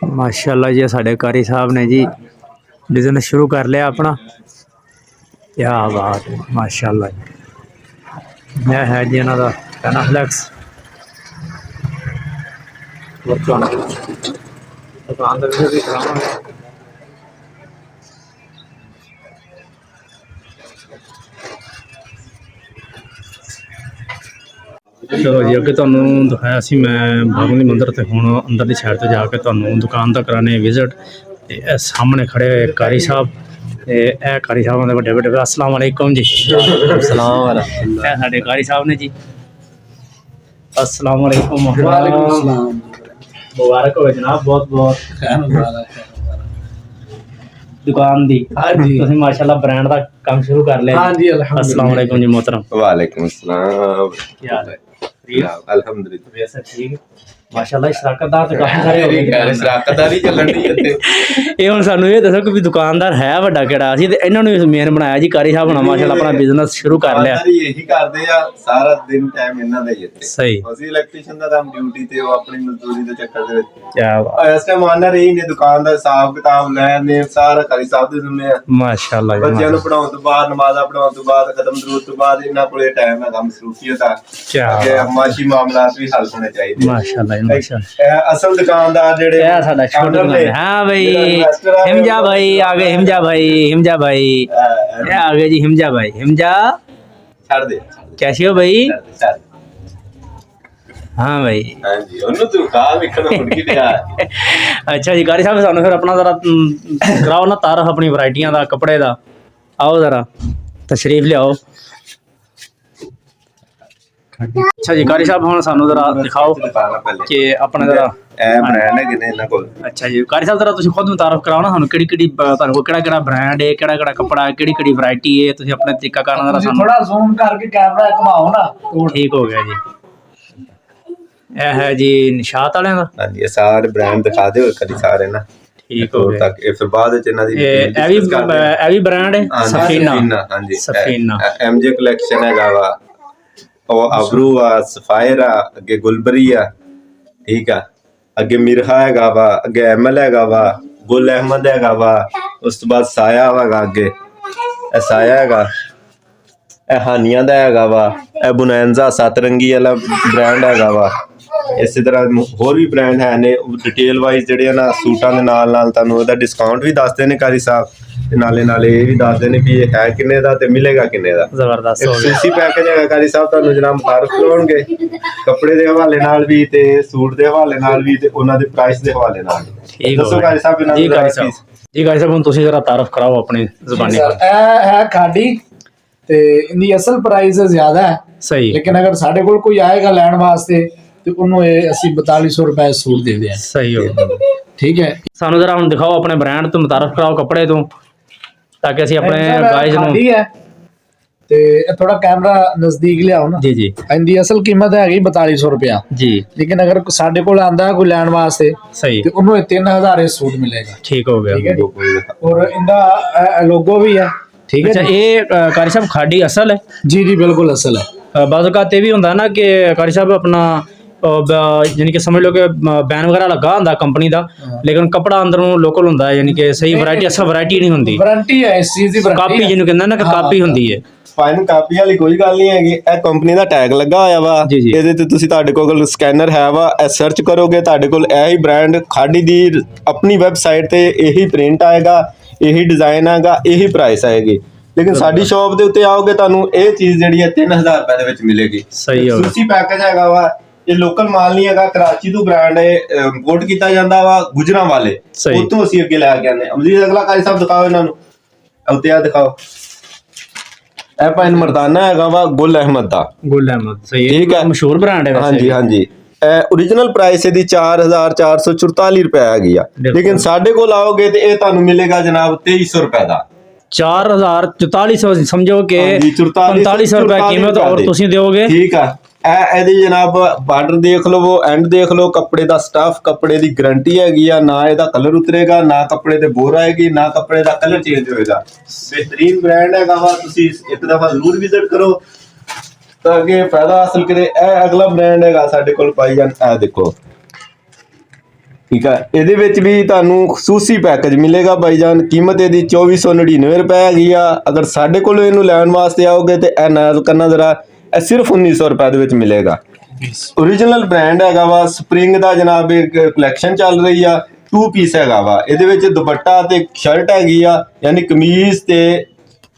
माशाल्लाह जी साढ़े कारी साहब ने जी बिजनेस शुरू कर लिया अपना। क्या बात है माशाल्लाह जी। यह है जी इन्हों का पेनाफ्लैक्स दुकान भी करावांगे। चलो जी अगे तुहानू दिखाया सी मैं बागुनी मंदिर ते हुण अंदरली साइड ते जाके तुहानू दुकान दा कराने विजिट। ते सामने खड़े हुए कारी साहब ते कारी साहब दे बड़े बड़े अस्सलाम वालेकुम जी। सलाम वालेकुम। साडे कारी साहब ने जी। अस्सलाम वालेकुम। वालेकुम सलाम। मुबारक हो जनाब बहुत बहुत दुकान दी। हाँ जी तुसीं माशाल्लाह ब्रांड दा काम शुरू कर लिया। हाँ जी अल्हम्दुलिल्लाह। अस्सलाम वालेकुम जी मोहतरम। वालेकुम अस्सलाम। क्या हाल है? ठीक है अल्हम्दुलिल्लाह वैसे ठीक है माशाल्लाह। शराकतदार तो काफी सारे हो गए। शराकतदारी चलन दी ਇੱਥੇ। ਇਹ ਹੁਣ ਸਾਨੂੰ ਇਹ ਦੱਸੋ ਕਿ ਵੀ ਦੁਕਾਨਦਾਰ ਹੈ ਵੱਡਾ ਕਿਹੜਾ ਸੀ ਤੇ ਇਹਨਾਂ ਨੂੰ ਮੇਨ ਬਣਾਇਆ ਜੀ कारी साहब ਹੋਣਾ ਮਾਸ਼ਾਅੱਲਾ ਆਪਣਾ ਬਿਜ਼ਨਸ ਸ਼ੁਰੂ ਕਰ ਲਿਆ। ਦੁਕਾਨਦਾਰੀ ਇਹੀ ਕਰਦੇ ਆ ਸਾਰਾ ਦਿਨ ਟਾਈਮ ਇਹਨਾਂ ਦਾ ਹੀ ਇੱਥੇ। ਸਹੀ ਅਸੀਂ ਇਲੈਕਟ੍ਰੀਸ਼ੀਅਨ ਦਾ ਕੰਮ ਡਿਊਟੀ ਤੇ ਉਹ ਆਪਣੀ ਮਜ਼ਦੂਰੀ ਦੇ ਚੱਕਰ ਦੇ ਵਿੱਚ ਕੀ ਬਾਤ ਇਸ ਟਾਈਮ ਆਨਰ ਹੀ ਨੇ ਦੁਕਾਨ ਦਾ ਹਿਸਾਬ ਕਿਤਾਬ ਲੈਣੇ ਸਾਰਾ कारी साहब ਦੇ ਜ਼ਿੰਮੇ ਆ। ਮਾਸ਼ਾਅੱਲਾ ਜੀ ਬੱਚਿਆਂ ਨੂੰ ਪੜਾਉਣ ਤੋਂ ਬਾਅਦ ਨਮਾਜ਼ਾਂ ਪੜਾਉਣ ਤੋਂ ਬਾਅਦ ਖਤਮ ਦਰੂਦ ਤੋਂ ਬਾਅਦ ਇਹਨਾਂ ਕੋਲੇ ਟਾਈਮ ਹੈ ਕੰਮ ਮਸਰੂਫੀਅਤ ਆ ਕਿ ਮਾਸ਼ੀ ਮਾਮਲਾਤ ਵੀ ਹੱਲ ਹੋਣੇ ਚਾਹੀਦੇ। ਮਾਸ਼ਾਅੱਲਾ ਜੀ ਮਾਸ਼ਾਅੱਲਾ। ਇਹ ਅਸਲ ਦੁਕਾਨਦਾਰ ਜਿਹੜੇ ਇਹ ਸਾਡਾ ਛੋਟਾ हाँ भाई हिमजा भाई आ गए। हिमजा भाई ये आ गए जी। हिमजा भाई हिमजा ਛੱਡ ਦੇ कैसी हो भाई? ਛੱਡ ਦੇ। हाँ भाई ਹਾਂਜੀ ਉਹਨੂੰ ਤੂੰ ਖਾ ਵੇਖਣ ਮੁੜ ਕੇ ਲਿਆ। अच्छा जी कारी साहब सानू फिर अपना जरा कराओ ना तारफ अपनी वैरायटियां दा कपड़े दा। आओ जरा तशरीफ लियाओ। अच्छा जी कारी साहब हुण सानू जरा दिखाओ कि अपना जरा ਇਹ ਬ੍ਰਾਂਡ ਹੈਗੇ ਨੇ ਇਹਨਾਂ ਕੋਲ। अच्छा जी कारी साहब जरा तुसीं खुद मुतारफ कराओ ना सानू किहड़ी किहड़ी तुहाडे कोल किहड़ा किहड़ा ब्रांड है किहड़ा किहड़ा कपड़ा है किहड़ी किहड़ी वैरायटी है तुसीं अपने तरीका कार जरा सानू थोड़ा जूम करके कैमरा घुमाओ ना। ठीक हो गया जी। यह है जी निशात वाले का। ਹਾਂਜੀ ਇਹ ਸਾਰੇ ਬ੍ਰਾਂਡ ਦਿਖਾ ਦਿਓ ਕਦੀ ਸਾਰੇ ਨਾ। ठीक हो गया। ਤੱਕ ਇਹ ਫਿਰ ਬਾਅਦ ਵਿੱਚ ਇਹਨਾਂ ਦੀ ਇਹ ਵੀ ਬ੍ਰਾਂਡ ਹੈ ਸਫੀਨਾ। ਹਾਂਜੀ ਸਫੀਨਾ ਐਮਜੇ ਕਲੈਕਸ਼ਨ ਹੈਗਾ ਵਾ ਉਹ ਅਬਰੂ ਆ ਸਫਾਇਰ ਆ ਅੱਗੇ ਗੁਲਬਰੀ ਆ ਠੀਕ ਆ ਅੱਗੇ ਮਿਰਹਾ ਹੈਗਾ ਵਾ ਅੱਗੇ ਐਮਲ ਹੈਗਾ ਵਾ ਗੁਲ ਅਹਿਮਦ ਹੈਗਾ ਵਾ ਉਸ ਤੋਂ ਬਾਅਦ ਸਾਇਆ ਹੈਗਾ ਅੱਗੇ ਇਹ ਸਾਇਆ ਹੈਗਾ ਇਹ ਹਾਨੀਆਂ ਦਾ ਹੈਗਾ ਵਾ ਇਹ ਬੁਨੈਂਜ਼ਾ ਸਤਰੰਗੀ ਵਾਲਾ ਬ੍ਰਾਂਡ ਹੈਗਾ ਵਾ। ਇਸੇ ਤਰ੍ਹਾਂ ਹੋਰ ਵੀ ਬ੍ਰਾਂਡ ਹੈ ਨੇ ਡਿਟੇਲ ਵਾਈਜ਼ ਜਿਹੜੇ ਆ ਨਾ ਸੂਟਾਂ ਦੇ ਨਾਲ ਨਾਲ ਤੁਹਾਨੂੰ ਉਹਦਾ ਡਿਸਕਾਊਂਟ ਵੀ ਦੱਸਦੇ ਨੇ कारी साहब ਤੇ ਨਾਲੇ ਇਹ ਵੀ ਦੱਸਦੇ ਨੇ ਵੀ ਇਹ ਹੈ ਕਿੰਨੇ ਦਾ ਤੇ ਮਿਲੇਗਾ ਕਿੰਨੇ ਦਾ। ਜ਼ਬਰਦਸਤ ਹੋ ਗਿਆ। ਐਕਸਕਲੂਸਿਵ ਪੈਕੇਜ ਹੈਗਾ कारी साहब ਤੁਹਾਨੂੰ ਜਨਾਬ ਮੁਤਾਰਫ ਕਰਾਉਣਗੇ ਕੱਪੜੇ ਦੇ ਹਵਾਲੇ ਨਾਲ ਵੀ ਤੇ ਸੂਟ ਦੇ ਹਵਾਲੇ ਨਾਲ ਵੀ ਤੇ ਉਹਨਾਂ ਦੇ ਪ੍ਰਾਈਸ ਦੇ ਹਵਾਲੇ ਨਾਲ। ਦੱਸੋ कारी साहब ਇਹਨਾਂ ਜੀ कारी साहब ਹੁਣ ਤੁਸੀਂ ਜ਼ਰਾ ਤਾਰਫ ਕਰਾਓ ਆਪਣੀ ਜ਼ੁਬਾਨੀ। ਇਹ ਹੈ ਖਾਡੀ ਤੇ ਇਹਦੀ ਅਸਲ ਪ੍ਰਾਈਸ ਜ਼ਿਆਦਾ ਹੈ ਸਹੀ ਲੇਕਿਨ ਅਗਰ ਸਾਡੇ ਕੋਲ ਕੋਈ ਆਏਗਾ ਲੈਣ ਵਾਸਤੇ ਤੇ ਉਹਨੂੰ ਇਹ ਅਸੀਂ 4200 ਰੁਪਏ ਸੂਟ ਦੇ ਦਿਆਂ। ਸਹੀ ਹੋ ਗਿਆ ਠੀਕ ਹੈ। ਸਾਨੂੰ ਜ਼ਰਾ ਹੁਣ ਦਿਖਾਓ ਆਪਣੇ ਬ੍ਰਾਂਡ ਤੋਂ ਮੁਤਾਰਫ ਕਰਾਓ ਕੱਪੜੇ ਤੋਂ ਤਾਂ ਕਿ ਅਸੀਂ ਆਪਣੇ ਗਾਇਜ਼ ਨੂੰ ਤੇ ਇਹ ਥੋੜਾ ਕੈਮਰਾ ਨਜ਼ਦੀਕ ਲਿਆਓ ਨਾ। ਜੀ ਜੀ ਇਹਦੀ ਅਸਲ ਕੀਮਤ ਹੈਗੀ 4200 ਰੁਪਇਆ ਜੀ ਲੇਕਿਨ ਅਗਰ ਸਾਡੇ ਕੋਲ ਆਂਦਾ ਕੋਈ ਲੈਣ ਵਾਸਤੇ ਸਹੀ ਤੇ ਉਹਨੂੰ 3000 ਸੂਟ ਮਿਲੇਗਾ। ਠੀਕ ਹੋ ਗਿਆ। ਔਰ ਇਹਦਾ ਲੋਗੋ ਵੀ ਹੈ। ਠੀਕ ਹੈ। ਅੱਛਾ ਇਹ कारी साहब ਖਾਡੀ ਅਸਲ ਹੈ? ਜੀ ਜੀ ਬਿਲਕੁਲ ਅਸਲ ਹੈ। ਬਾਜ਼ ਔਕਾਤ ਇਹ ਵੀ ਹੁੰਦਾ ਨਾ ਕਿ कारी साहब ਆਪਣਾ यानी कि समझ लो कि बैन वगैरह लगा होंगे कंपनी का लेकिन कपड़ा अंदरों लोकल होंगे यानी कि सही वैरायटी असल वैरायटी नहीं होंगी। वारंटी है इस चीज की कापी जिन्हों कहते हैं ना कि कापी होंगी है। ਫਾਈਨ ਕਾਪੀ ਵਾਲੀ ਕੋਈ ਗੱਲ ਨਹੀਂ ਹੈਗੀ ਇਹ ਕੰਪਨੀ ਦਾ ਟੈਗ ਲੱਗਾ ਹੋਇਆ ਵਾ ਇਹਦੇ ਤੇ ਤੁਸੀਂ ਤੁਹਾਡੇ ਕੋਲ ਸਕੈਨਰ ਹੈ ਵਾ ਇਹ ਸਰਚ ਕਰੋਗੇ ਤੁਹਾਡੇ ਕੋਲ ਇਹੀ ਬ੍ਰਾਂਡ ਖਾਡੀ ਦੀ ਆਪਣੀ ਵੈਬਸਾਈਟ ਤੇ ਇਹੀ ਪ੍ਰਿੰਟ ਆਏਗਾ ਇਹੀ ਡਿਜ਼ਾਈਨ ਆਏਗਾ ਇਹੀ ਪ੍ਰਾਈਸ ਆਏਗੀ ਲੇਕਿਨ ਸਾਡੀ ਸ਼ਾਪ ਦੇ ਉੱਤੇ ਆਓਗੇ ਤੁਹਾਨੂੰ ਇਹ ਚੀਜ਼ ਜਿਹੜੀ ਹੈ 3000 ਰੁਪਏ ਦੇ ਵਿੱਚ ਮਿਲੇਗੀ। ਸਹੀ ਹੋ ਗਿਆ। ਪੈਕੇਜ ਹੈਗਾ ਵਾ ਇਹ ਲੋਕਲ ਮਾਲ ਨਹੀਂ ਹੈਗਾ ਕਰਾਚੀ ਤੋਂ ਬ੍ਰਾਂਡ ਹੈ ਇੰਪੋਰਟ ਕੀਤਾ ਜਾਂਦਾ ਵਾ ਗੁਜਰਾਂ ਵਾਲੇ ਉੱਥੋਂ ਅਸੀਂ ਅੱਗੇ ਲੈ ਕੇ ਆਉਂਦੇ ਅਮਜੀਦ ਅਗਲਾ कारी साहब ਦਿਖਾਓ ਇਹਨਾਂ ਨੂੰ ਉੱਤੇ ਆ ਦਿਖਾਓ ਇਹ ਭਾਈ ਮਰਦਾਨਾ ਹੈਗਾ ਵਾ ਗੁਲ ਅਹਿਮਦ ਦਾ। ਗੁਲ ਅਹਿਮਦ ਸਹੀ ਹੈ ਠੀਕ ਹੈ ਮਸ਼ਹੂਰ ਬ੍ਰਾਂਡ ਹੈ। ਹਾਂਜੀ ਹਾਂਜੀ ਇਹ ओरिजिनल प्राइस ਇਹਦੀ 4444 ਰੁਪਏ ਹੈਗੀ ਆ ਲੇਕਿਨ ਸਾਡੇ ਕੋਲ ਆਓਗੇ ਤੇ ਇਹ ਤੁਹਾਨੂੰ ਮਿਲੇਗਾ ਜਨਾਬ 2300 ਰੁਪਏ ਦਾ। 4400 समझो कि 4500 रुपए कीमत और तुसी दोगे। ठीक है ਇਹਦੀ ਜਨਾਬ ਬਾਰਡਰ ਦੇਖ ਲਵੋ ਐਂਡ ਦੇਖ ਲਓ ਕੱਪੜੇ ਦਾ ਸਟਫ ਕੱਪੜੇ ਦੀ ਗਾਰੰਟੀ ਹੈਗੀ ਆ ਨਾ ਇਹਦਾ ਕਲਰ ਉਤਰੇਗਾ ਨਾ ਕੱਪੜੇ ਤੇ ਬੋਰ ਆਏਗੀ ਨਾ ਕੱਪੜੇ ਦਾ ਕਲਰ ਚੇਂਜ ਹੋਏਗਾ। ਬਿਹਤਰੀਨ ਬ੍ਰਾਂਡ ਹੈਗਾ ਵਾ ਤੁਸੀਂ ਇੱਕ ਦਫਾ ਜ਼ਰੂਰ ਵਿਜ਼ਿਟ ਕਰੋ ਤਾਂ ਅੱਗੇ ਫਾਇਦਾ ਹਾਸਲ ਕਰੇ। ਇਹ ਅਗਲਾ ਬ੍ਰਾਂਡ ਹੈਗਾ ਸਾਡੇ ਕੋਲ ਪਾਈ ਜਾਨ ਇਹ ਦੇਖੋ ਠੀਕ ਆ। ਇਹਦੇ ਵਿੱਚ ਵੀ ਤੁਹਾਨੂੰ ਖਸੂਸੀ ਪੈਕੇਜ ਮਿਲੇਗਾ ਭਾਈਜਾਨ। ਕੀਮਤ ਇਹਦੀ 2499 ਰੁਪਏ ਹੈਗੀ ਆ। ਅਗਰ ਸਾਡੇ ਕੋਲੋਂ ਇਹਨੂੰ ਲੈਣ ਵਾਸਤੇ ਆਓਗੇ ਤੇ ਇਹ ਨਾਲ ਕਰਨਾ ਜ਼ਰਾ, ਇਹ ਸਿਰਫ 1900 ਰੁਪਏ ਦੇ ਵਿੱਚ ਮਿਲੇਗਾ। ਓਰੀਜਨਲ ਬ੍ਰਾਂਡ ਹੈਗਾ ਵਾ, ਸਪਰਿੰਗ ਦਾ ਜਨਾਬ ਇੱਕ ਕਲੈਕਸ਼ਨ ਚੱਲ ਰਹੀ ਆ। 2 ਪੀਸ ਹੈਗਾ ਵਾ, ਇਹਦੇ ਵਿੱਚ ਦੁਪੱਟਾ ਤੇ ਸ਼ਰਟ ਹੈਗੀ ਆ, ਯਾਨੀ ਕਮੀਜ਼ ਤੇ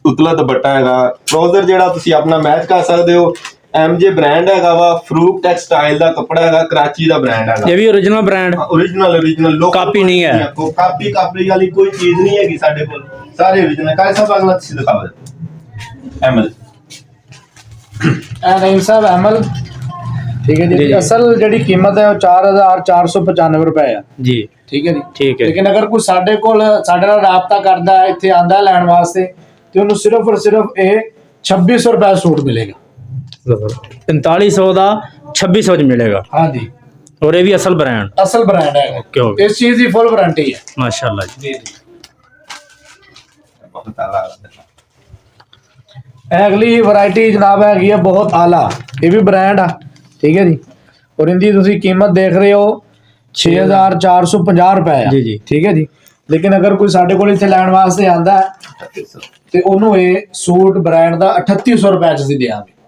ਉਤਲਾ ਦੁਪੱਟਾ ਹੈਗਾ। ਟਰਾਊਜ਼ਰ ਜਿਹੜਾ ਤੁਸੀਂ ਆਪਣਾ ਮੈਚ ਕਰ ਸਕਦੇ ਹੋ। MJ ਬ੍ਰਾਂਡ ਹੈਗਾ ਵਾ, ਫਰੂਕ ਟੈਕਸਟਾਈਲ ਦਾ ਕੱਪੜਾ ਹੈਗਾ, ਕਰਾਚੀ ਦਾ ਬ੍ਰਾਂਡ ਹੈਗਾ। ਇਹ ਵੀ ओरिजिनल ब्रांड, ओरिजिनल लोग ਕਾਪੀ नहीं है, ਕਾਪੀ ਵਾਲੀ ਕੋਈ ਚੀਜ਼ ਨਹੀਂ ਹੈਗੀ ਸਾਡੇ ਕੋਲ, ਸਾਰੇ ओरिजिनल। ਕਾਇ ਸਾਹਿਬ ਅਗਲਾ ਤੁਸੀਂ ਦਿਖਾਓ। ML ਨਈਮ ਸਾਹਿਬ ਐਮਲ, ਠੀਕ ਹੈ ਜੀ। ਅਸਲ ਜਿਹੜੀ ਕੀਮਤ ਹੈ ਉਹ 4495 ਰੁਪਏ ਆ ਜੀ। ਠੀਕ ਹੈ ਜੀ, ਠੀਕ ਹੈ। ਲੇਕਿਨ ਅਗਰ ਕੋਈ ਸਾਡੇ ਨਾਲ ਰਾਬਤਾ ਕਰਦਾ ਹੈ, ਇੱਥੇ ਆਂਦਾ ਲੈਣ ਵਾਸਤੇ, ਤੇ ਉਹਨੂੰ ਸਿਰਫ ਔਰ ਸਿਰਫ ਇਹ 2600 ਰੁਪਏ ਸੂਟ ਮਿਲੇਗਾ। 4500 ਦਾ 2600 ਚ ਮਿਲੇਗਾ। हाँ जी, और ये भी असल ब्रांड, असल ब्रांड है। ओके ओके, इस चीज की फुल वारंटी है माशाल्लाह जी। अगली वैरायटी जनाब हैगी है बहुत आला, ये भी ब्रांड आ, ठीक है जी। और इनकी तुसी कीमत देख रहे हो 6450 रुपए है। जी जी, ठीक है जी। लेकिन अगर कोई साडे कोल इत्थे लैण वास्ते आंदा है ते ओनू ये सूट ब्रांड दा 3800 रुपए च असीं देंगे।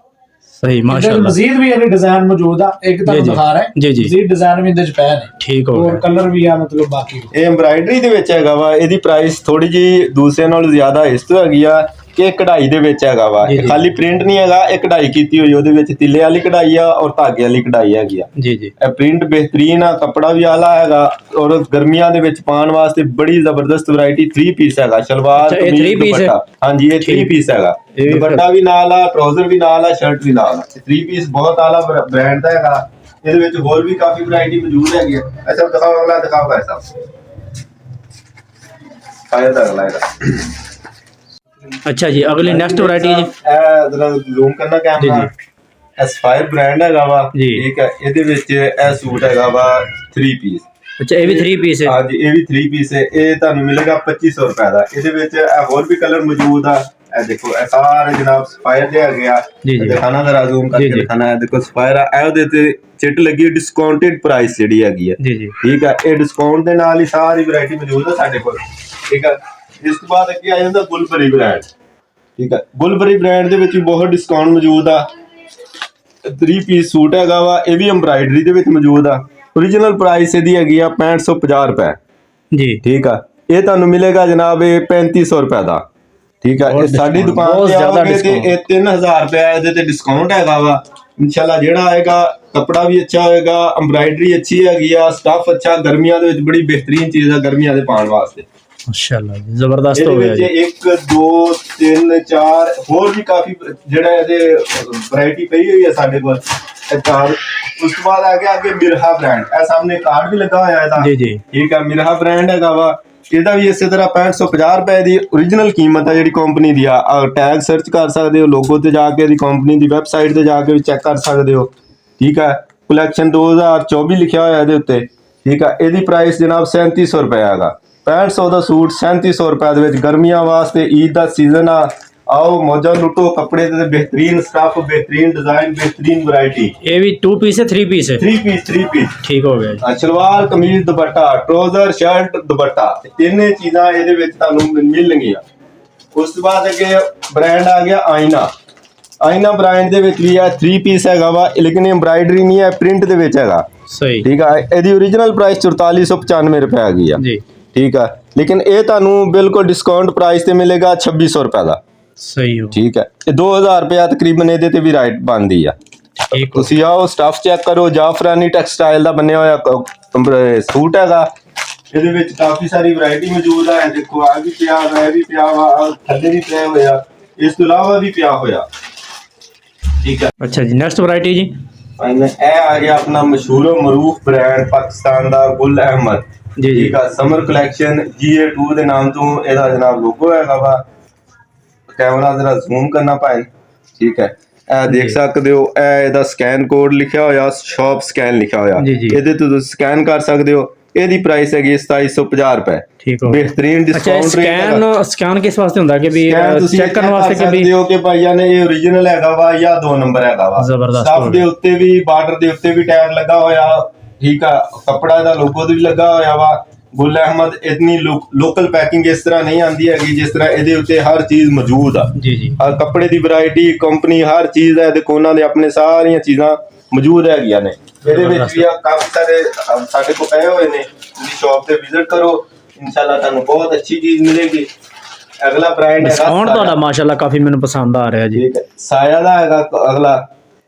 सही माशाल्लाह। मजीद भी ये डिजाइन मौजूद है, एक तो दिखा रहा है जी जी, मजीद डिजाइन भी इहदे च पए ने। ठीक हो और कलर भी है, मतलब बाकी ਇਹ ਐਮਬਰਾਇਡਰੀ ਦੇ ਵਿੱਚ ਹੈਗਾ ਵਾ। ਇਹਦੀ ਪ੍ਰਾਈਸ ਥੋੜੀ ਜੀ ਦੂਸਰੇ ਨਾਲੋਂ ਜ਼ਿਆਦਾ ਇਸ ਤੋਂ ਹੈਗੀ ਆ ਕਿ ਕਢਾਈ ਦੇ ਵਿੱਚ ਹੈਗਾ ਵਾ। ਜੀ, ਜੀ। ਖਾਲੀ ਪ੍ਰਿੰਟ ਨਹੀਂ ਹੈਗਾ, ਇਹ ਕਢਾਈ ਕੀਤੀ ਹੋਈ, ਉਹਦੇ ਵਿੱਚ ਤਿੱਲੇ ਵਾਲੀ ਕਢਾਈ ਆ ਔਰ ਧਾਗੇ ਵਾਲੀ ਕਢਾਈ ਹੈਗੀ ਆ। जी जी, ਇਹ ਪ੍ਰਿੰਟ ਬਿਹਤਰੀਨ ਆ, ਕੱਪੜਾ ਵੀ ਆਲਾ ਹੈਗਾ ਔਰ ਗਰਮੀਆਂ ਦੇ ਵਿੱਚ ਪਾਉਣ ਵਾਸਤੇ ਬੜੀ ਜ਼ਬਰਦਸਤ ਵੈਰਾਈਟੀ। 3 ਪੀਸ ਹੈਗਾ, ਸ਼ਲਵਾਰ ਅੱਛਾ, ਇਹ ਕਮੀਜ਼, 3 piece ਹੈ? ਦੁਪੱਟਾ। ਹਾਂਜੀ, ਇਹ 3 ਪੀਸ ਹੈਗਾ। ਇਹ ਵੀ ਦੁਪੱਟਾ ਵੀ ਨਾਲ ਆ, ਟਰਾਊਜ਼ਰ ਵੀ ਨਾਲ ਆ, ਸ਼ਰਟ ਵੀ ਨਾਲ ਆ। 3 ਪੀਸ ਬਹੁਤ ਆਲਾ ਬ੍ਰਾਂਡ ਦਾ ਹੈਗਾ। ਇਹਦੇ ਵਿੱਚ ਹੋਰ ਵੀ ਕਾਫੀ ਵੈਰਾਈਟੀ ਮੌਜੂਦ ਹੈਗੀ ਆ। ਅੱਛਾ ਦਿਖਾਓ, ਅਗਲਾ ਦਿਖਾਓ ਭਾਈ ਸਾਹਿਬ। ਫਾਇਦਾ ਅਗਲਾ ਹੈਗਾ। अच्छा जी, अगली नेक्स्ट वैरायटी जी। ਇਹ ਜਰਾ ਜ਼ੂਮ ਕਰਨਾ ਕੈਮਰਾ। ਜੀ, ਐਸਪਾਇਰ ਬ੍ਰਾਂਡ ਹੈਗਾ ਵਾ, ਜੀ। ਠੀਕ ਹੈ। ਇਹਦੇ ਵਿੱਚ ਇਹ ਸੂਟ ਹੈਗਾ ਵਾ 3 ਪੀਸ। अच्छा, ये भी 3 पीस है। ਹਾਂਜੀ, ਇਹ ਵੀ 3 ਪੀਸ ਹੈ। ਇਹ ਤੁਹਾਨੂੰ ਮਿਲੇਗਾ 2500 ਰੁਪਏ ਦਾ। ਇਹਦੇ ਵਿੱਚ ਇਹ ਹੋਰ ਵੀ ਕਲਰ ਮੌਜੂਦ ਆ। ਇਹ ਦੇਖੋ, ਇਹ ਸਾਰੇ ਜਨਾਬ ਸਪਾਇਰ ਦੇ ਹੈਗੇ ਆ। ਜੀ ਜੀ, ਦਿਖਾਣਾ ਜ਼ਰਾ ਜ਼ੂਮ ਜੀ, ਕਰਕੇ ਜੀ। ਦਿਖਾਣਾ। ਇਹ ਦੇਖੋ ਸਪਾਇਰ ਆ, ਇਹ ਉਹਦੇ ਤੇ ਚਿੱਟ ਲੱਗੀ ਡਿਸਕਾਊਂਟਡ ਪ੍ਰਾਈਸ ਜਿਹੜੀ ਹੈਗੀ ਆ। जी जी, ਠੀਕ ਹੈ। ਇਹ ਡਿਸਕਾਊਂਟ ਦੇ ਨਾਲ ਹੀ ਸਾਰੀ ਵੈਰਾਈਟੀ ਮੌਜੂਦ ਆ ਸਾਡੇ ਕੋਲ, ਠੀਕ ਹੈ। ਇਸ ਤੋਂ ਬਾਅਦ ਅੱਗੇ ਆ ਜਾਂਦਾ ਗੁਲਬਰੀ ਬ੍ਰਾਂਡ, ਠੀਕ ਹੈ। ਗੁਲਬਰੀ ਬ੍ਰਾਂਡ ਦੇ ਵਿੱਚ ਵੀ ਬਹੁਤ ਡਿਸਕਾਊਂਟ ਮੌਜੂਦ ਆ। 3 ਪੀਸ ਸੂਟ ਹੈਗਾ ਵਾ, ਇਹ ਵੀ ਐਮਬਰਾਇਡਰੀ ਦੇ ਵਿੱਚ ਮੌਜੂਦ ਆ। ओरिजिनल प्राइस ਇਹਦੀ ਹੈਗੀ ਆ 6550 ਰੁਪਏ जी, ਠੀਕ ਆ। ਇਹ ਤੁਹਾਨੂੰ ਮਿਲੇਗਾ ਜਨਾਬ ਇਹ 3500 ਰੁਪਏ ਦਾ, ਠੀਕ ਆ। ਇਹ ਸਾਡੀ ਦੁਕਾਨ ਤੇ ਆਓਗੇ ਤੇ ਇਹ 3000 ਰੁਪਏ ਇਹਦੇ ਤੇ ਡਿਸਕਾਊਂਟ ਹੈਗਾ ਵਾ। ਇਨਸ਼ਾਅੱਲਾ ਜਿਹੜਾ ਆਏਗਾ ਕੱਪੜਾ ਵੀ ਅੱਛਾ ਹੋਏਗਾ, ਐਮਬਰਾਇਡਰੀ ਅੱਛੀ ਹੈਗੀ ਆ, ਸਟਫ ਅੱਛਾ। ਗਰਮੀਆਂ ਦੇ ਵਿੱਚ ਬੜੀ ਬਿਹਤਰੀਨ ਚੀਜ਼ ਆ ਗਰਮੀਆਂ ਦੇ ਪਾਉਣ ਵਾਸਤੇ। माशाल्लाह जी, जबरदस्त हो गया ਇਹਦੇ जी। ਵਿੱਚ 1 2 3 4 ਹੋਰ ਵੀ ਕਾਫੀ ਜਿਹੜਾ ਇਹਦੇ ਵੈਰਾਈਟੀ ਪਈ ਹੋਈ ਹੈ ਸਾਡੇ ਕੋਲ। ਇਹ ਚਾਰ। ਉਸ ਤੋਂ ਬਾਅਦ ਆ ਗਿਆ ਅੱਗੇ ਮਿਰਹਾ ਬ੍ਰਾਂਡ। ਇਹ ਸਾਹਮਣੇ ਕਾਰਡ ਵੀ ਲੱਗਾ ਹੋਇਆ ਇਹਦਾ, जी जी, ਠੀਕ ਆ। ਮਿਰਹਾ ਬ੍ਰਾਂਡ ਹੈਗਾ ਵਾ। ਇਹਦਾ ਵੀ ਇਸੇ ਤਰ੍ਹਾਂ 6550 ਰੁਪਏ ਦੀ ओरिजिनल ਕੀਮਤ ਆ ਜਿਹੜੀ ਕੰਪਨੀ ਦੀ ਆ। ਟੈਗ ਸਰਚ ਕਰ ਸਕਦੇ ਹੋ, ਲੋਗੋ ਤੇ ਜਾ ਕੇ ਇਹਦੀ ਕੰਪਨੀ ਦੀ ਵੈਬਸਾਈਟ ਤੇ ਜਾ ਕੇ ਵੀ ਚੈੱਕ ਕਰ ਸਕਦੇ ਹੋ, ਠੀਕ ਆ। ਕਲੈਕਸ਼ਨ 2024 ਲਿਖਿਆ ਹੋਇਆ ਇਹਦੇ ਉੱਤੇ, ਠੀਕ ਆ। ਇਹਦੀ ਪ੍ਰਾਈਸ ਜਨਾਬ 3700 ਰੁਪਏ ਹੈਗਾ। 6500 ਦਾ ਸੂਟ 3700 ਰੁਪਏ ਦੇ ਵਿੱਚ ਗਰਮੀਆਂ ਵਾਸਤੇ। ਈਦ ਦਾ ਸੀਜ਼ਨ ਆ, ਆਓ ਮੌਜਾਂ ਲੁੱਟੋ। ਕੱਪੜੇ ਤੇ ਬਿਹਤਰੀਨ ਸਟਫ, ਬਿਹਤਰੀਨ ਡਿਜ਼ਾਈਨ, ਬਿਹਤਰੀਨ ਵੈਰਾਈਟੀ। ये भी 2 पीस है 3 पीस है? 3 ਪੀਸ ठीक हो गया जी। ਸਲਵਾਰ ਕਮੀਜ਼ ਦੁਪੱਟਾ, ਟਰਾਊਜ਼ਰ ਸ਼ਰਟ ਦੁਪੱਟਾ, ਤਿੰਨੇ ਚੀਜ਼ਾਂ ਇਹਦੇ ਵਿੱਚ ਤੁਹਾਨੂੰ ਮਿਲਣਗੀਆਂ। ਉਸ ਤੋਂ ਬਾਅਦ ਅੱਗੇ ਬ੍ਰਾਂਡ ਆ ਗਿਆ ਆਇਨਾ। ਆਇਨਾ ਬ੍ਰਾਂਡ ਦੇ ਵਿੱਚ ਵੀ ਆ 3 ਪੀਸ ਹੈਗਾ ਵਾ, ਲੇਕਿਨ ਐਮਬਰਾਇਡਰੀ ਨਹੀਂ ਹੈ, ਪ੍ਰਿੰਟ ਦੇ ਵਿੱਚ ਹੈਗਾ, सही ਠੀਕ ਆ। ਇਹਦੀ ओरिजिनल ਪ੍ਰਾਈਸ 4495 ਰੁਪਏ ਹੈਗੀ ਆ जी, ਠੀਕ ਆ। ਲੇਕਿਨ ਇਹ ਤੁਹਾਨੂੰ ਬਿਲਕੁਲ ਡਿਸਕਾਊਂਟ ਪ੍ਰਾਈਸ ਤੇ ਮਿਲੇਗਾ 2600 ਰੁਪਏ ਦਾ, सही हो ਠੀਕ ਹੈ। ਇਹ 2000 ਰੁਪਏ ਤਕਰੀਬਨ ਇਹਦੇ ਤੇ ਵੀ ਰਾਈਟ ਬਣਦੀ ਆ। ठीक हो। ਤੁਸੀਂ ਆਓ ਸਟਫ ਚੈੱਕ ਕਰੋ। ਜਾਫਰਾਨੀ ਟੈਕਸਟਾਈਲ ਦਾ ਬਣਿਆ ਹੋਇਆ ਸੂਟ ਹੈਗਾ। ਇਹਦੇ ਵਿੱਚ ਕਾਫੀ ਸਾਰੀ ਵੈਰਾਈਟੀ ਮੌਜੂਦ ਹੈ। ਦੇਖੋ ਆ ਵੀ ਪਿਆ ਵਾ, ਇਹ ਵੀ ਪਿਆ ਵਾ, ਥੱਲੇ ਵੀ ਪਿਆ ਹੋਇਆ, ਇਸ ਤੋਂ ਇਲਾਵਾ ਵੀ ਪਿਆ ਹੋਇਆ, ਠੀਕ ਹੈ। अच्छा जी, नेक्स्ट वैरायटी जी। ਇਹ ਆ ਗਿਆ ਆਪਣਾ ਮਸ਼ਹੂਰ ਮਰੂਫ ਬ੍ਰਾਂਡ ਪਾਕਿਸਤਾਨ ਦਾ ਗੁਲ ਅਹਿਮਦ, जी जी, ਠੀਕ ਆ। ਸਮਰ ਕਲੈਕਸ਼ਨ GA2 ਦੇ ਨਾਮ ਤੋਂ ਇਹਦਾ ਜਨਾਬ ਲੋਗੋ ਹੈਗਾ ਵਾ। ਕੈਮਰਾ ਜ਼ਰਾ ਜ਼ੂਮ ਕਰਨਾ ਭਾਈ, ਠੀਕ ਹੈ। ਇਹ ਦੇਖ ਸਕਦੇ ਹੋ, ਇਹ ਇਹਦਾ ਸਕੈਨ ਕੋਡ ਲਿਖਿਆ ਹੋਇਆ, ਸ਼ਾਪ ਸਕੈਨ ਲਿਖਿਆ ਹੋਇਆ। ਜੀ, ਜੀ। ਇਹਦੇ ਤੋਂ ਤੁਸੀਂ ਸਕੈਨ ਕਰ ਸਕਦੇ ਹੋ। ਇਹਦੀ ਪ੍ਰਾਈਸ ਹੈਗੀ 2750 ਰੁਪਏ, ठीक हो। ਬਿਹਤਰੀਨ अच्छा, ਡਿਸਕਾਊਂਟ स्कैन किस वास्ते होता है कि भी ਤੁਸੀਂ चेक करने वास्ते कि भी? ਸਕਦੇ ਹੋ ਕਿ ਭਾਈਆ ਨੇ ਇਹ ओरिजिनल ਹੈਗਾ ਵਾ ਜਾਂ 2 ਨੰਬਰ ਹੈਗਾ ਵਾ। ਜ਼ਬਰਦਸਤ ਸਟਫ ਦੇ ਉੱਤੇ ਵੀ, ਬਾਰਡਰ ਦੇ ਉੱਤੇ ਵੀ ਟੈਗ ਲੱਗਾ ਹੋਇਆ, ਠੀਕ ਆ। ਕੱਪੜਾ ਦਾ ਲੋਗੋ ਵੀ ਲੱਗਾ ਹੋਇਆ ਵਾ ਗੁੱਲ ਅਹਿਮਦ। ਇਤਨੀ ਲੋਕਲ ਪੈਕਿੰਗ ਇਸ ਤਰ੍ਹਾਂ ਨਹੀਂ ਆਉਂਦੀ ਹੈਗੀ ਜਿਸ ਤਰ੍ਹਾਂ ਇਹਦੇ ਉੱਤੇ ਹਰ ਚੀਜ਼ ਮੌਜੂਦ ਆ ਜੀ ਜੀ। ਹਰ ਕੱਪੜੇ ਦੀ ਵੈਰਾਈਟੀ ਕੰਪਨੀ ਹਰ ਚੀਜ਼ ਹੈ। ਦੇਖੋ ਉਹਨਾਂ ਦੇ ਆਪਣੇ ਸਾਰੀਆਂ ਚੀਜ਼ਾਂ ਮੌਜੂਦ ਹੈਗੀਆਂ ਨੇ ਇਹਦੇ ਵਿੱਚ ਵੀ। ਆ ਕਾਫੀ ਸਾਰੇ ਸਾਡੇ ਕੋਲ ਪਏ ਹੋਏ ਨੇ, ਤੁਸੀਂ ਸ਼ਾਪ ਤੇ ਵਿਜ਼ਿਟ ਕਰੋ, ਇਨਸ਼ਾਅੱਲਾ ਤੁਹਾਨੂੰ ਬਹੁਤ ਅੱਛੀ ਚੀਜ਼ ਮਿਲੇਗੀ। ਅਗਲਾ ਬ੍ਰਾਂਡ ਹੈ ਸਾਊਂਡ ਤੁਹਾਡਾ ਮਾਸ਼ਾਅੱਲਾ ਕਾਫੀ ਮੈਨੂੰ ਪਸੰਦ ਆ ਰਿਹਾ ਜੀ। ਠੀਕ ਹੈ, ਸਾਇਆ ਦਾ ਹੈਗਾ ਅਗਲਾ।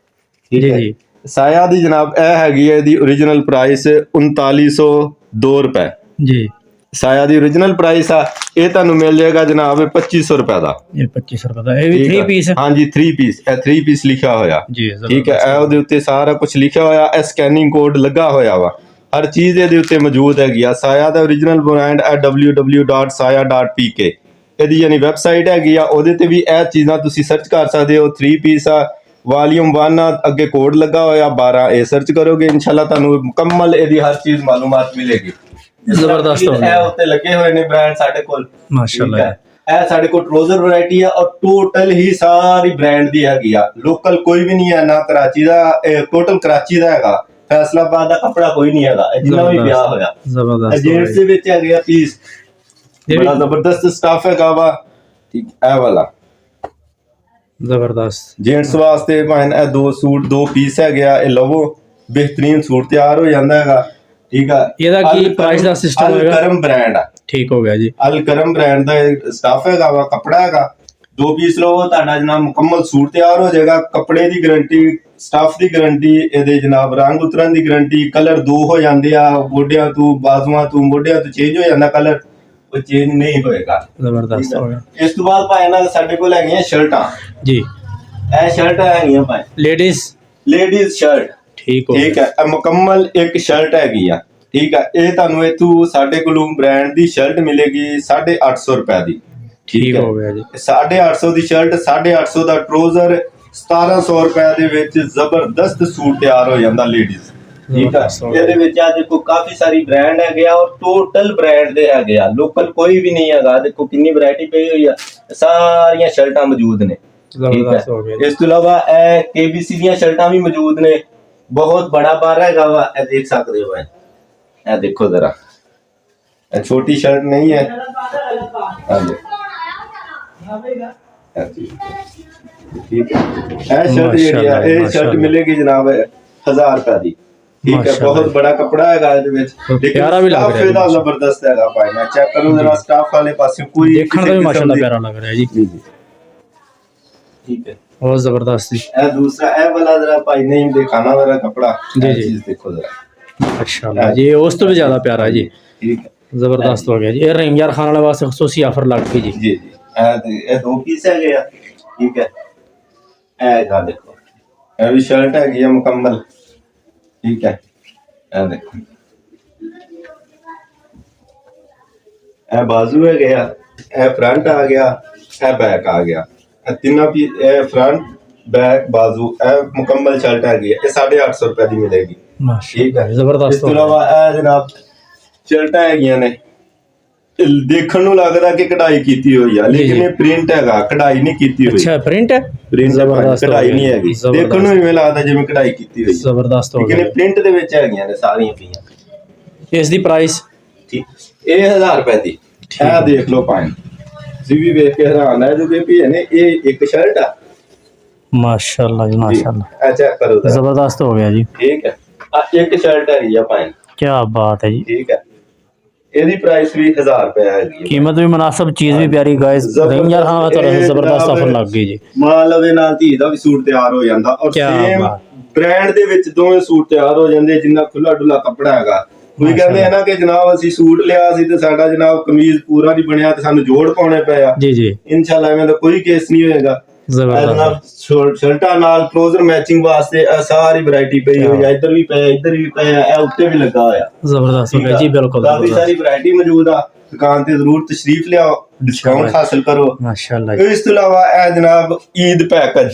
ਠੀਕ ਜੀ ਹੈ ਜੀ। ਸਾਇਆ ਦੀ ਜਨਾਬ ਇਹ ਹੈਗੀ ਹੈ, ਇਹਦੀ ओरिजिनल ਪ੍ਰਾਈਸ 3902 ਰੁਪਏ। ਜੀ। ਸਾਇਆ ਦੀ ओरिजिनल ਪ੍ਰਾਈਸ ਆ। ਇਹ ਤੁਹਾਨੂੰ ਮਿਲ ਜਾਏਗਾ ਜਨਾਬ 2500 ਰੁਪਏ ਦਾ। ਇਹ 2500 ਰੁਪਏ ਦਾ। ਇਹ ਵੀ 3 ਪੀਸ? ਹਾਂਜੀ 3 ਪੀਸ। ਇਹ 3 ਪੀਸ ਲਿਖਿਆ ਹੋਇਆ ਜੀ। ਠੀਕ ਹੈ, ਇਹ ਉਹਦੇ ਉੱਤੇ ਸਾਰਾ ਕੁਝ ਲਿਖਿਆ ਹੋਇਆ। ਇਹ ਸਕੈਨਿੰਗ ਕੋਡ ਲੱਗਾ ਹੋਇਆ ਵਾ, ਹਰ ਚੀਜ਼ ਇਹਦੇ ਉੱਤੇ ਮੌਜੂਦ ਹੈਗੀ ਆ। ਸਾਇਆ ਦਾ ओरिजिनल ਬ੍ਰਾਂਡ ਹੈ www.saya.pk। ਇਹਦੀ ਯਾਨੀ ਵੈਬਸਾਈਟ ਹੈਗੀ ਆ, ਉਹਦੇ ਤੇ ਵੀ ਇਹ ਚੀਜ਼ਾਂ ਤੁਸੀਂ ਸਰਚ ਕਰ ਸਕਦੇ ਹੋ। 3 ਪੀਸ ਆ, ਵਾਲੀਅਮ 1 ਆ, ਅੱਗੇ ਕੋਡ ਲੱਗਾ ਹੋਇਆ 12। ਇਹ ਸਰਚ ਕਰੋਗੇ ਇਨਸ਼ਾਅੱਲਾ ਤੁਹਾਨੂੰ ਮੁਕੰਮਲ ਇਹਦੀ ਹਰ ਚੀਜ਼ ਮਾਲੂਮਾਤ ਮਿਲੇਗੀ। ਜ਼ਬਰਦਸਤ ਹੋ ਇਹ ਗਿਆ। ਉੱਤੇ ਲੱਗੇ ਹੋਏ ਨੇ ਬ੍ਰਾਂਡ ਸਾਡੇ ਕੋਲ ਮਾਸ਼ਾਅੱਲਾ। ਇਹ ਸਾਡੇ ਕੋਲ ਟਰੋਜ਼ਰ ਵੈਰਾਈਟੀ ਆ, ਔਰ ਟੋਟਲ ਹੀ ਸਾਰੀ ਬ੍ਰਾਂਡ ਦੀ ਹੈਗੀ ਆ। ਲੋਕਲ ਕੋਈ ਵੀ ਨਹੀਂ ਹੈ, ਨਾ ਕਰਾਚੀ ਦਾ, ਟੋਟਲ ਕਰਾਚੀ ਦਾ ਹੈਗਾ। ਫੈਸਲਾਬਾਦ ਦਾ ਕੱਪੜਾ ਕੋਈ ਨਹੀਂ ਹੈਗਾ, ਜਿੰਨਾ ਵੀ ਪਿਆ ਹੋਇਆ। ਜ਼ਬਰਦਸਤ। ਜੇਂਟਸ ਦੇ ਵਿੱਚ ਹੈਗੇ ਆ ਪੀਸ, ਬੜਾ ਜ਼ਬਰਦਸਤ ਸਟਾਫ ਹੈਗਾ ਵਾ। ਠੀਕ, ਇਹ ਵਾਲਾ ਜ਼ਬਰਦਸਤ ਜੇਂਟਸ ਵਾਸਤੇ ਭਾਵੇਂ ਇਹ 2 ਸੂਟ 2 ਪੀਸ ਹੈਗੇ ਆ, ਇਹ ਲਵੋ, ਬਿਹਤਰੀਨ ਸੂਟ ਤਿਆਰ ਹੋ ਜਾਂਦਾ ਹੈਗਾ। ਠੀਕ ਆ। ਇਹਦਾ ਕੀ ਪ੍ਰਾਈਸ ਦਾ ਸਿਸਟਮ ਹੋਏਗਾ? ਅਲ-ਕਰਮ ਬ੍ਰਾਂਡ ਆ। ਠੀਕ ਹੋ ਗਿਆ ਜੀ। ਅਲ-ਕਰਮ ਬ੍ਰਾਂਡ ਦਾ ਸਟਾਫ ਹੈਗਾ ਵਾ, ਕੱਪੜਾ ਹੈਗਾ। 2 ਪੀਸ ਲਓ, ਤੁਹਾਡਾ ਜਨਾਬ ਮੁਕੰਮਲ ਸੂਟ ਤਿਆਰ ਹੋ ਜਾਏਗਾ। ਕੱਪੜੇ ਦੀ ਗਾਰੰਟੀ, ਸਟਾਫ ਦੀ ਗਾਰੰਟੀ, ਇਹਦੇ ਜਨਾਬ ਰੰਗ ਉਤਰਨ ਦੀ ਗਾਰੰਟੀ। ਕਲਰ 2 ਹੋ ਜਾਂਦੇ ਆ, ਗੋਡਿਆਂ ਤੋਂ, ਬਾਜ਼ੂਆਂ ਤੋਂ, ਮੋਢਿਆਂ ਤੋਂ ਚੇਂਜ ਹੋ ਜਾਂਦਾ ਕਲਰ, ਉਹ ਚੇਂਜ ਨਹੀਂ ਹੋਏਗਾ। ਜ਼ਬਰਦਸਤ ਹੋ ਗਿਆ। ਇਸ ਤੋਂ ਬਾਅਦ ਭਾਈ ਨਾਲ ਸਾਡੇ ਕੋਲ ਹੈਗੀਆਂ ਸ਼ਰਟਾਂ ਜੀ। ਇਹ ਸ਼ਰਟਾਂ ਹੈਗੀਆਂ ਭਾਈ ਲੇਡੀਜ਼ ਸ਼ਰਟ। ਠੀਕ ਹੈ, ਇਹ ਮੁਕੰਮਲ ਇੱਕ ਸ਼ਰਟ ਹੈਗੀ ਆ। ਠੀਕ ਹੈ, ਇਹ ਤੁਹਾਨੂੰ ਇਥੋਂ ਸਾਡੇ ਕੋਲੋਂ ਬ੍ਰਾਂਡ ਦੀ ਸ਼ਰਟ ਮਿਲੇਗੀ 850 ਰੁਪਏ ਦੀ। ਠੀਕ ਹੋ ਗਿਆ ਜੀ। 850 ਦੀ ਸ਼ਰਟ, 850 ਦਾ ਟਰੋਜ਼ਰ, 1700 ਰੁਪਏ ਦੇ ਵਿੱਚ ਜ਼ਬਰਦਸਤ ਸੂਟ ਤਿਆਰ ਹੋ ਜਾਂਦਾ ਲੇਡੀਜ਼। ਠੀਕ ਹੈ, ਇਹਦੇ ਵਿੱਚ ਆ ਦੇਖੋ ਕਾਫੀ ਸਾਰੀ ਬ੍ਰਾਂਡ ਹੈਗੇ ਆ, ਔਰ ਟੋਟਲ ਬ੍ਰਾਂਡ ਦੇ ਹੈਗੇ ਆ, ਲੋਕਲ ਕੋਈ ਵੀ ਨਹੀਂ ਹੈਗਾ। ਦੇਖੋ ਕਿੰਨੀ ਵੈਰਾਈਟੀ ਪਈ ਹੋਈ ਆ, ਸਾਰੀਆਂ ਸ਼ਰਟਾਂ ਮੌਜੂਦ ਨੇ। ਜ਼ਬਰਦਸਤ ਹੋ ਗਿਆ। ਇਸ ਤੋਂ ਇਲਾਵਾ ਇਹ KBC ਦੀਆਂ ਸ਼ਰਟਾਂ ਵੀ ਮੌਜੂਦ ਨੇ। ਬਹੁਤ ਬੜਾ ਬਾਰ ਹੈਗਾ ਵਾ, ਇਹ ਦੇਖ ਸਕਦੇ ਹੋ। ਇਹ ਦੇਖੋ ਜ਼ਰਾ, ਇਹ ਛੋਟੀ ਸ਼ਰਟ ਨਹੀਂ ਹੈ। ਠੀਕ ਹੈ, ਇਹ ਸ਼ਰਟ ਜਿਹੜੀ ਆ, ਇਹ ਸ਼ਰਟ ਮਿਲੇਗੀ ਜਨਾਬ 1000 ਰੁਪਏ ਦੀ। ਠੀਕ ਹੈ, ਬਹੁਤ ਬੜਾ ਕੱਪੜਾ ਹੈਗਾ ਇਹਦੇ ਵਿੱਚ, ਪਿਆਰਾ ਵੀ ਲੱਗ ਰਿਹਾ ਹੈ। ਇਹਦਾ ਜ਼ਬਰਦਸਤ ਹੈਗਾ ਭਾਈ। ਮੈਂ ਚੈੱਕ ਕਰੋ ਜਰਾ ਸਟਾਫ ਵਾਲੇ ਪਾਸੇ, ਕੋਈ ਦੇਖਣ ਦਾ ਵੀ ਮਾਸ਼ਾਅੱਲਾ ਪਿਆਰਾ ਲੱਗ ਰਿਹਾ ਜੀ। ਠੀਕ ਹੈ, ਬਹੁਤ ਜ਼ਬਰਦਸਤ ਜੀ। ਇਹ ਦੂਸਰਾ, ਇਹ ਵਾਲਾ ਜਰਾ ਭਾਈ ਨਹੀਂ ਦਿਖਾਣਾ ਜਰਾ ਕੱਪੜਾ। ਜੀ ਜੀ, ਚੀਜ਼ ਦੇਖੋ ਜਰਾ, ਮਾਸ਼ਾਅੱਲਾ ਜੀ। ਉਸ ਤੋਂ ਵੀ ਜ਼ਿਆਦਾ ਪਿਆਰਾ ਜੀ। ਠੀਕ ਹੈ, ਜ਼ਬਰਦਸਤ ਹੋ ਗਿਆ ਜੀ। ਇਹ ਰਿੰਗ ਯਾਰ ਖਾਨ ਵਾਲੇ ਵਾਸਤੇ ਖਸੂਸੀ ਆਫਰ ਲੱਗ ਗਈ ਜੀ। ਜੀ ਜੀ। ਇਹ 2 ਪੀਸ ਹੈਗੇ ਆ। ਠੀਕ ਹੈ, ਇਹ ਗਾ ਦੇਖੋ, ਇਹ ਵੀ ਸ਼ਰਟ ਹੈਗੀ ਆ ਮੁਕੰਮਲ। ਠੀਕ ਹੈ, ਇਹ ਦੇਖੋ, ਇਹ ਬਾਜ਼ੂ ਹੈਗੇ ਆ, ਇਹ ਫਰੰਟ ਆ ਗਿਆ, ਇਹ ਬੈਕ ਆ ਗਿਆ। ਇਹ ਤਿੰਨਾਂ ਪੀਸ, ਇਹ ਫਰੰਟ, ਬੈਕ, ਬਾਜ਼ੂ, ਇਹ ਮੁਕੰਮਲ ਸ਼ਰਟ ਹੈਗੀ ਹੈ। ਇਹ 850 ਰੁਪਏ ਦੀ ਮਿਲੇਗੀ। ਠੀਕ ਹੈ, ਜ਼ਬਰਦਸਤ। ਇਸ ਤੋਂ ਇਲਾਵਾ ਇਹ ਜਨਾਬ ਸ਼ਰਟਾਂ ਹੈਗੀਆਂ ਨੇ, ਦੇਖਣ ਨੂੰ ਲੱਗਦਾ ਕਿ ਕਢਾਈ ਕੀਤੀ ਹੋਈ ਆ, ਲੇਕਿਨ ਇਹ ਪ੍ਰਿੰਟ ਹੈਗਾ, ਕਢਾਈ ਨਹੀਂ ਕੀਤੀ ਹੋਈ। ਅੱਛਾ, ਪ੍ਰਿੰਟ ਹੈ? ਜ਼ਬਰਦਸਤ, ਕਢਾਈ ਨਹੀਂ ਹੈਗੀ। ਦੇਖਣ ਨੂੰ ਇਵੇਂ ਲੱਗਦਾ ਜਿਵੇਂ ਕਢਾਈ ਕੀਤੀ ਹੋਈ। ਜ਼ਬਰਦਸਤ ਹੋ ਲੇਕਿਨ ਗਿਆ। ਇਹ ਪ੍ਰਿੰਟ ਦੇ ਵਿੱਚ ਹੈਗੀਆਂ ਨੇ ਸਾਰੀਆਂ ਪਈਆਂ। ਇਸ ਦੀ ਪ੍ਰਾਈਸ? ਠੀਕ, ਇਹ 1000 ਰੁਪਏ ਦੀ। ਇਹ ਦੇਖ ਲਓ ਭਾਈ, ਤੁਸੀਂ ਵੀ ਵੇਖ ਕੇ ਹੈਰਾਨ ਹੈ ਜੋ ਕਿ ਵੀ ਨੇ, ਇਹ ਇੱਕ ਸ਼ਰਟ ਆ। ਮਾਸ਼ਾਅੱਲਾ ਜੀ, ਮਾਸ਼ਾਅੱਲਾ। ਇਹ ਚੈੱਕ ਕਰੋ, ਜ਼ਬਰਦਸਤ ਹੋ ਗਿਆ ਜੀ। ਠੀਕ ਹੈ, ਆ ਇੱਕ ਸ਼ਰਟ ਹੈਗੀ ਆ ਭਾਈ। ਕੀ ਬਾਤ ਹੈ ਜੀ। ਠੀਕ ਹੈ, ਇਹਦੀ ਪ੍ਰਾਈਸ ਵੀ 1000 ਰੁਪਏ ਹੈਗੀ ਹੈ। ਕੀਮਤ ਵੀ ਮੁਨਾਸਬ, ਚੀਜ਼ ਵੀ ਪਿਆਰੀ ਗਾਇਸ। ਰਿੰਗ ਯਾਰ ਖਾਨ ਵਾਲਾ ਜ਼ਬਰਦਸਤ ਆਫਰ ਲੱਗ ਗਈ ਜੀ। ਮਾਲ ਲਵੇ ਨਾਲ ਧੀ ਦਾ ਵੀ ਸੂਟ ਤਿਆਰ ਹੋ ਜਾਂਦਾ, ਔਰ ਸੇਮ ਬ੍ਰਾਂਡ ਦੇ ਵਿੱਚ ਦੋਵੇਂ ਸੂਟ ਤਿਆਰ ਹੋ ਜਾਂਦੇ। ਜਿੰਨਾ ਖੁੱਲਾ ਡੁੱਲਾ ਕੱਪੜਾ ਹੈਗਾ, ਕੋਈ ਕਹਿੰਦੇ ਹੈ ਨਾ ਕਿ ਜਨਾਬ ਅਸੀਂ ਸੂਟ ਲਿਆ ਸੀ ਤੇ ਸਾਡਾ ਜਨਾਬ ਕਮੀਜ਼ ਪੂਰਾ ਨਹੀਂ ਬਣਿਆ ਤੇ ਸਾਨੂੰ ਜੋੜ ਪਾਉਣੇ ਪਏ ਆ। ਜੀ ਜੀ, ਇਨਸ਼ਾਅੱਲਾ ਐਵੇਂ ਦਾ ਕੋਈ ਕੇਸ ਨਹੀਂ ਹੋਏਗਾ। ਸ਼ਰਟਾਂ ਨਾਲ ਟਰੋਜ਼ਰ ਮੈਚਿੰਗ ਵਾਸਤੇ ਸਾਰੀ ਵੈਰਾਈਟੀ ਪਈ ਹੋਈ ਹੈ। ਇੱਧਰ ਵੀ ਪਿਆ, ਇੱਧਰ ਵੀ ਪਿਆ, ਇਹ ਉੱਤੇ ਵੀ ਲੱਗਾ ਹੋਇਆ। ਜ਼ਬਰਦਸਤ ਹੋ ਗਿਆ ਜੀ, ਬਿਲਕੁਲ। ਕਾਫੀ ਸਾਰੀ ਵੈਰਾਈਟੀ ਮੌਜੂਦ ਆ। ਦੁਕਾਨ ਤੇ ਜ਼ਰੂਰ ਤਸ਼ਰੀਫ ਲਿਆਓ, ਡਿਸਕਾਊਂਟ ਹਾਸਲ ਕਰੋ। ਮਾਸ਼ਾਅੱਲਾ। ਇਸ ਤੋਂ ਇਲਾਵਾ ਇਹ ਜਨਾਬ ਈਦ ਪੈਕੇਜ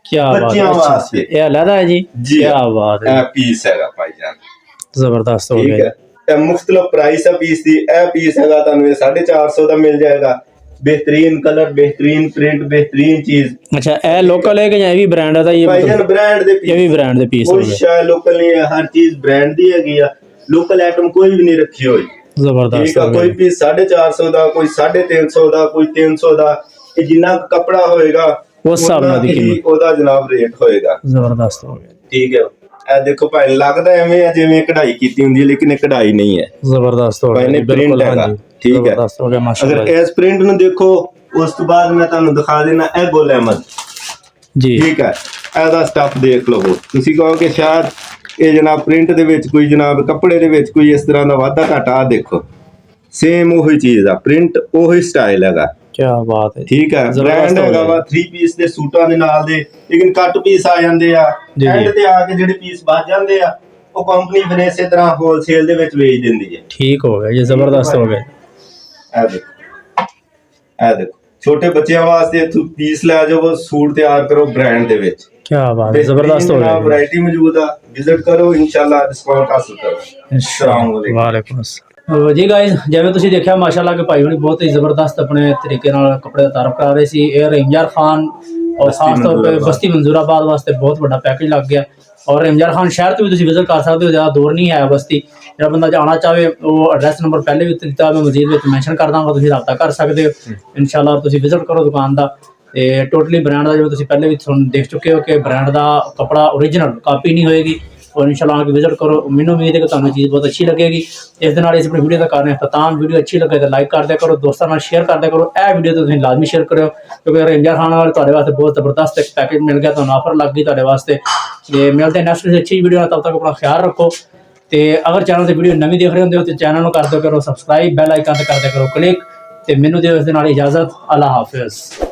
ਕੀ ਬਾਤ ਹੈ, ਬੱਚਿਆਂ ਵਾਸਤੇ ਇਹ ਅਲੱਗਾ ਹੈ ਜੀ। ਕੀ ਬਾਤ ਹੈ, ਇਹ ਪੀਸ ਹੈਗਾ ਭਾਈਜਾਨ। ਜ਼ਬਰਦਸਤ ਹੋ ਗਿਆ। ਇਹ ਮੁਖਤਲਿਫ ਪ੍ਰਾਈਸ ਹੈ ਪੀਸ ਦੀ। ਇਹ ਪੀਸ ਹੈਗਾ ਤੁਹਾਨੂੰ 450 ਦਾ ਮਿਲ ਜਾਏਗਾ। बेहतरीन कलर, बेहतरीन प्रिंट, बेहतरीन चीज। अच्छा ये लोकल है कि ये भी ब्रांड है था? ये भाईजान ब्रांड दे ये भी ब्रांड दे पीस हो कोई गए, शाय लोकल नहीं है, हर चीज ब्रांड दी हैगी आ। लोकल आइटम कोई भी नहीं रखी हुई। जबरदस्त ठीक है, हो कोई गए। पीस 450 ਦਾ, ਕੋਈ 350 ਦਾ, ਕੋਈ 300 ਦਾ। ਇਹ ਜਿੰਨਾ ਕਪੜਾ ਹੋਏਗਾ ਉਸ ਹਿਸਾਬ ਨਾਲ ਦੀ ਉਨਾ ਹੀ ਕੀਮਤ। ਉਹਦਾ ਜਨਾਬ ਰੇਟ ਹੋਏਗਾ। ਜ਼ਬਰਦਸਤ ਹੋ ਗਿਆ, ਠੀਕ ਹੈ, ਇਹ ਦੇਖੋ ਭਾਈ ਲੱਗਦਾ ਐਵੇਂ ਆ ਜਿਵੇਂ ਕਢਾਈ ਕੀਤੀ ਹੁੰਦੀ ਹੈ, ਲੇਕਿਨ ਇਹ ਕਢਾਈ ਨਹੀਂ ਹੈ। ਜ਼ਬਰਦਸਤ ਹੋ ਭਾਈ ਗਿਆ ਨੇ ਬਿਲਕੁਲ, ਪ੍ਰਿੰਟ ਹੈਗਾ। ਹਾਂਜੀ ਠੀਕ ਹੈ, ਜ਼ਬਰਦਸਤ ਹੋ ਗਿਆ ਮਾਸ਼ਾਅੱਲਾ ਅਗਰ ਇਸ ਪ੍ਰਿੰਟ ਨੂੰ ਦੇਖੋ ਉਸ ਤੋਂ ਬਾਅਦ ਮੈਂ ਤੁਹਾਨੂੰ ਦਿਖਾ ਦੇਣਾ ਇਹ ਗੁਲ ਅਹਿਮਦ। ਜੀ। ਠੀਕ ਹੈ, ਇਹਦਾ ਸਟੱਫ ਦੇਖ ਲਵੋ। ਤੁਸੀਂ ਕਹੋ ਕਿ ਸ਼ਾਇਦ ਇਹ ਜਨਾਬ ਪ੍ਰਿੰਟ ਦੇ ਵਿੱਚ ਕੋਈ ਜਨਾਬ ਕੱਪੜੇ ਦੇ ਵਿੱਚ ਕੋਈ ਇਸ ਤਰ੍ਹਾਂ ਦਾ ਵਾਧਾ ਘਾਟਾ, ਆ ਦੇਖੋ ਸੇਮ ਉਹੀ ਚੀਜ਼ ਆ, ਪ੍ਰਿੰਟ ਉਹੀ ਸਟਾਈਲ ਹੈਗਾ। ਕੀ ਬਾਤ ਹੈ। ਠੀਕ ਹੈ, ਬ੍ਰਾਂਡ ਹੈਗਾ ਵਾ 3 ਪੀਸ ਦੇ ਸੂਟਾਂ ਦੇ ਨਾਲ ਦੇ, ਲੇਕਿਨ ਕੱਟ ਪੀਸ ਆ ਜਾਂਦੇ ਆ ਐਂਡ ਤੇ ਆ ਕੇ ਜਿਹੜੇ ਪੀਸ ਬਚ ਜਾਂਦੇ ਆ ਉਹ ਕੰਪਨੀ ਫਿਰ ਇਸੇ ਤਰ੍ਹਾਂ ਹੋਲਸੇਲ ਦੇ ਵਿੱਚ ਵੇਚ ਦਿੰਦੀ ਹੈ। ਠੀਕ ਹੋ ਗਿਆ, ਇਹ ਜ਼ਬਰਦਸਤ ਹੋ ਗਿਆ। ਇਹ ਦੇਖੋ, ਇਹ ਦੇਖੋ ਛੋਟੇ ਬੱਚਿਆਂ ਵਾਸਤੇ ਤੁਸੀਂ ਪੀਸ ਲੈ ਜਾਓ, ਸੂਟ ਤਿਆਰ ਕਰੋ ਬ੍ਰਾਂਡ ਦੇ ਵਿੱਚ। ਕੀ ਬਾਤ ਹੈ, ਜ਼ਬਰਦਸਤ ਹੋ ਗਿਆ। ਵੈਰਾਈਟੀ ਮੌਜੂਦ ਆ, ਵਿਜ਼ਿਟ ਕਰੋ, ਇਨਸ਼ਾਅੱਲਾ ਡਿਸਕਾਊਂਟ ਹਾਸਲ ਕਰੋ। अस्सलाम ਵਾਲੇਕੁਮ अस्सलाम। ਜੀ ਗਾਇਜ਼, ਜਿਵੇਂ ਤੁਸੀਂ ਦੇਖਿਆ ਮਾਸ਼ਾਅੱਲਾ ਕਿ ਭਾਈ ਹੁਣੀ ਬਹੁਤ ਹੀ ਜ਼ਬਰਦਸਤ ਆਪਣੇ ਤਰੀਕੇ ਨਾਲ ਕੱਪੜੇ ਦਾ ਤਾਰਫ ਕਰਾ ਰਹੇ ਸੀ। ਇਹ ਰਮਜ਼ਾਨ ਖਾਨ ਔਰ ਖਾਸ ਤੌਰ ਤੇ ਬਸਤੀ ਮਨਜ਼ੂਰਾਬਾਦ ਵਾਸਤੇ ਬਹੁਤ ਵੱਡਾ ਪੈਕੇਜ ਲੱਗ ਗਿਆ। ਔਰ ਰਮਜ਼ਾਨ ਖਾਨ ਸ਼ਹਿਰ ਤੋਂ ਵੀ ਤੁਸੀਂ ਵਿਜ਼ਿਟ ਕਰ ਸਕਦੇ ਹੋ, ਜ਼ਿਆਦਾ ਦੂਰ ਨਹੀਂ ਹੈ ਬਸਤੀ। ਜਿਹੜਾ ਬੰਦਾ ਆਉਣਾ ਚਾਹਵੇ ਉਹ ਐਡਰੈਸ ਨੰਬਰ ਪਹਿਲੇ ਵੀ ਉੱਤੇ ਦਿੱਤਾ, ਮੈਂ ਮਜ਼ੀਦ ਵਿੱਚ ਮੈਂਸ਼ਨ ਕਰ ਦਾਂਗਾ, ਤੁਸੀਂ ਰਾਬਤਾ ਕਰ ਸਕਦੇ ਹੋ। ਇਨਸ਼ਾਅੱਲਾ ਤੁਸੀਂ ਵਿਜ਼ਿਟ ਕਰੋ ਦੁਕਾਨ ਦਾ। ਤੇ ਟੋਟਲੀ ਬ੍ਰਾਂਡ ਦਾ ਜਿਵੇਂ ਤੁਸੀਂ ਪਹਿਲੇ ਵੀ ਤੁਹਾਨੂੰ ਦੇਖ ਚੁੱਕੇ ਹੋ ਕਿ ਬ੍ਰਾਂਡ ਦਾ ਕੱਪੜਾ ਓਰੀਜਨਲ ਕਾਪੀ ਨਹੀਂ ਹੋਏਗੀ। और इंशाल्लाह आके विजिट करो, मैनू उम्मीद है कि तुहानू चीज़ बहुत अच्छी लगेगी। इस दे नाल इस अपनी वीडियो का कारण अख्ताम। वीडियो अच्छी लगे तो लाइक कर दिया करो, दोस्तों नाल शेयर कर दिया करो। यह वीडियो तो तुसीं लाजमी शेयर करो, क्योंकि रमज़ान खान वाले तुहाडे वास्ते बहुत जबरदस्त एक पैकेज मिल गया, तुहानू ऑफर लग गई तुहाडे वास्ते। ते मिलते हैं नेक्स्ट अच्छी वीडियो, तब तक अपना ख्याल रखो। तो अगर चैनल से वीडियो नवी देख रहे हो तो चैनल कर दो करो सबसक्राइब, बैल आइकन से कर दिया करो क्लिक। तो मैनू दिओ इस दे नाल इजाज़त। अल्लाह हाफिज़।